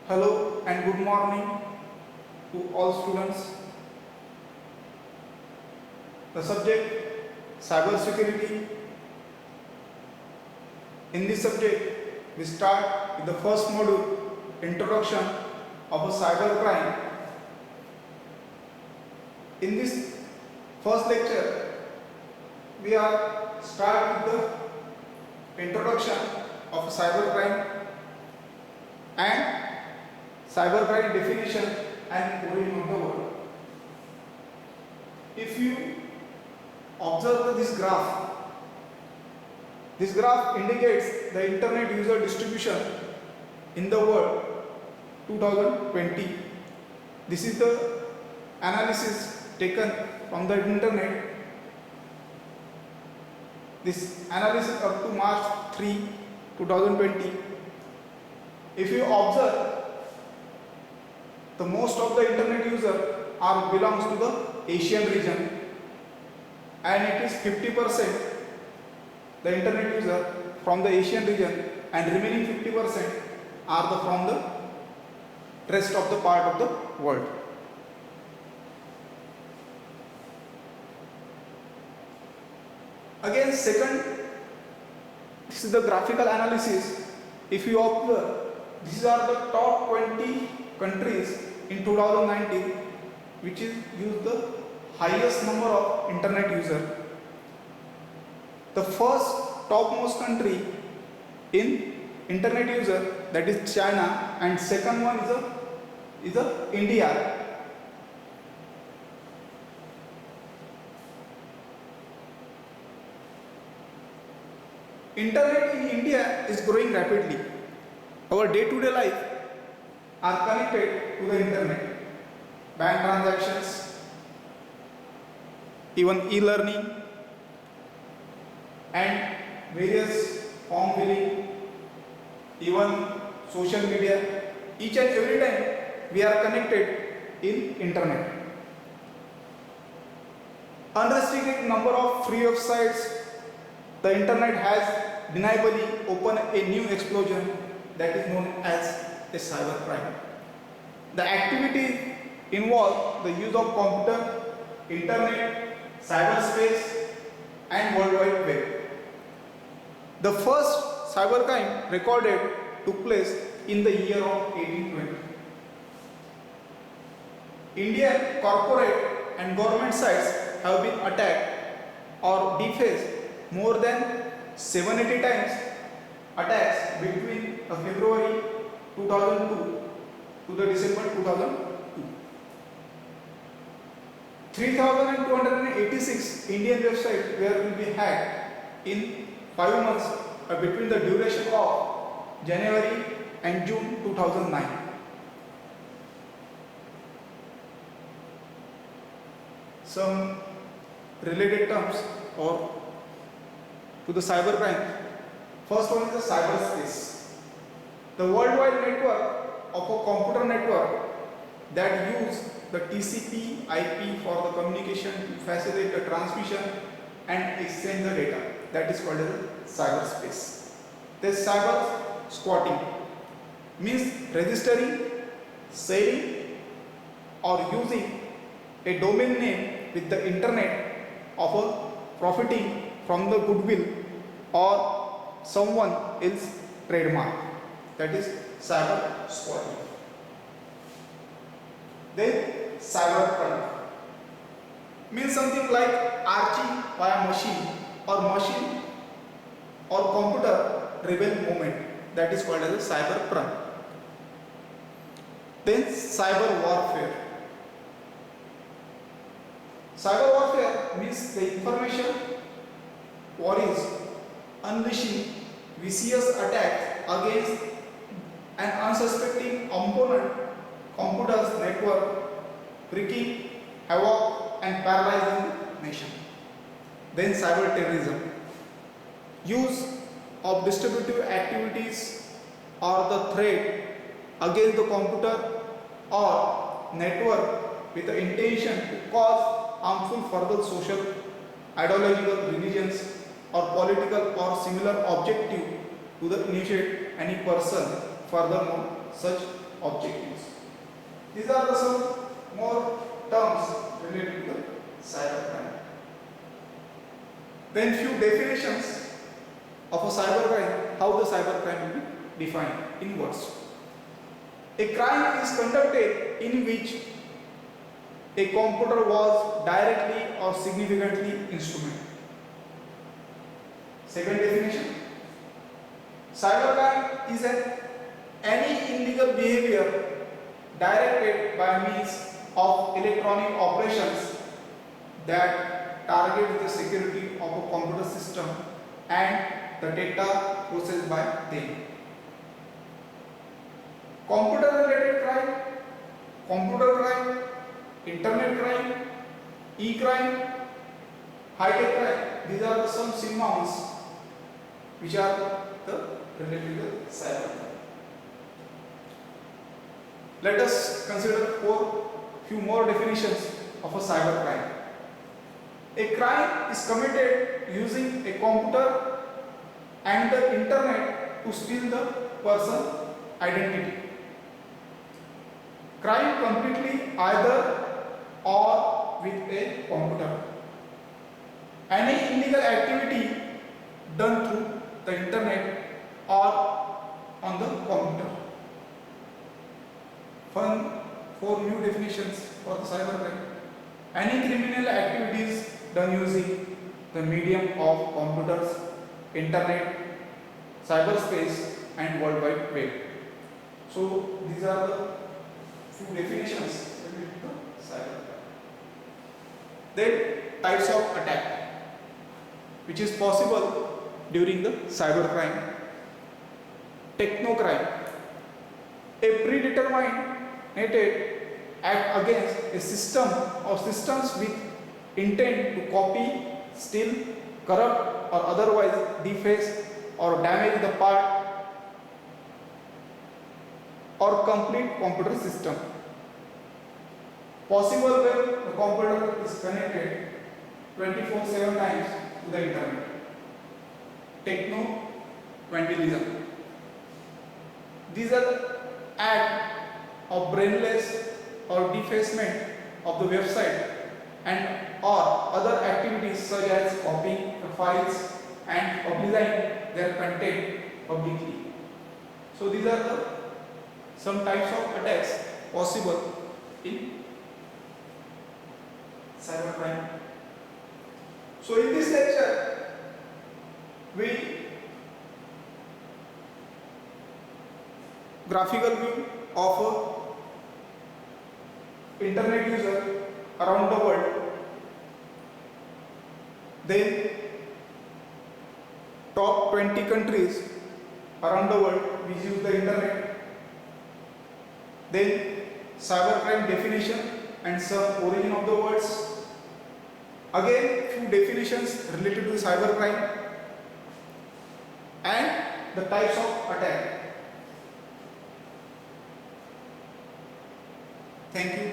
Hello and good morning to all students. The subject cyber security. In this subject, we start with the first module, introduction of a cyber crime. In this first lecture, we are start with the introduction of cyber crime and cybercrime definition and origin of the word. If you observe this graph indicates the internet user distribution in the world 2020. This is the analysis taken from the internet. This analysis up to March 3, 2020. If you observe, the most of the internet user belongs to the Asian region, and it is 50% the internet user from the Asian region, and remaining 50% are from the rest of the part of the world. Again, second, this is the graphical analysis. If you observe, these are the top 20 countries in 2019 which is use the highest number of internet user. The first topmost country in internet user, that is China, and second one is India. Internet in India is growing rapidly. Our day-to-day life are connected to the internet. Bank transactions, even e-learning, and various form filling, even social media. Each and every time we are connected in internet. Unrestricted number of free websites. The internet has deniably opened a new explosion that is known as a cyber crime. The activity involve the use of computer, internet, cyberspace, and World Wide Web. The first cyber crime recorded took place in the year of 1820. Indian corporate and government sites have been attacked or defaced more than 780 times attacks between February 2002 to the December 2002. 3,286 Indian websites will be hacked in 5 months between the duration of January and June 2009. Some related terms or to the cybercrime. First one is the cyberspace. The worldwide network of a computer network that use the TCP IP for the communication to facilitate the transmission and exchange the data. That is called as cyberspace. The cyber squatting means registering, sharing, or using a domain name with the internet of a profiting from the goodwill or someone else's trademark. That is cyber squatting. Then cyberpunk means something like arching via machine or computer rebel movement. That is called as a cyberpunk. Then cyber warfare. Cyber warfare means the information warriors unleashing vicious attacks against an unsuspecting opponent computer's network, wreaking havoc and paralyzing the nation. Then cyber terrorism. Use of distributive activities or the threat against the computer or network with the intention to cause harmful further social, ideological, religions or political or similar objective to the initiate any person. Furthermore, such objectives. These are the some more terms related to the cybercrime. Then few definitions of a cybercrime, how the cybercrime will be defined in words. A crime is conducted in which a computer was directly or significantly instrumental. Second definition, cybercrime is any illegal behavior directed by means of electronic operations that target the security of a computer system and the data processed by them. Computer related crime, computer crime, internet crime, e-crime, high-tech crime. These are the some synonyms which are the related to cybercrime. Let us consider few more definitions of a cybercrime. A crime is committed using a computer and the internet to steal the person's identity. Crime completely either or with a computer. Any illegal activity done through the internet or on the computer. Four new definitions for the cybercrime. Any criminal activities done using the medium of computers, internet, cyberspace and World Wide Web. So these are the few definitions related to cybercrime. Then types of attack which is possible during the cybercrime. Technocrime, a predetermined act against a system or systems with intent to copy, steal, corrupt or otherwise deface or damage the part or complete computer system. Possible when the computer is connected 24/7 times to the internet. Techno-vandalism. These are the act of brainless or defacement of the website and or other activities such as copying the files and publishing their content publicly. So these are the some types of attacks possible in cybercrime. So in this lecture we graphical view of internet user around the world, then top 20 countries around the world which use the internet, then cybercrime definition and some origin of the words, again few definitions related to cybercrime and the types of attack. Thank you.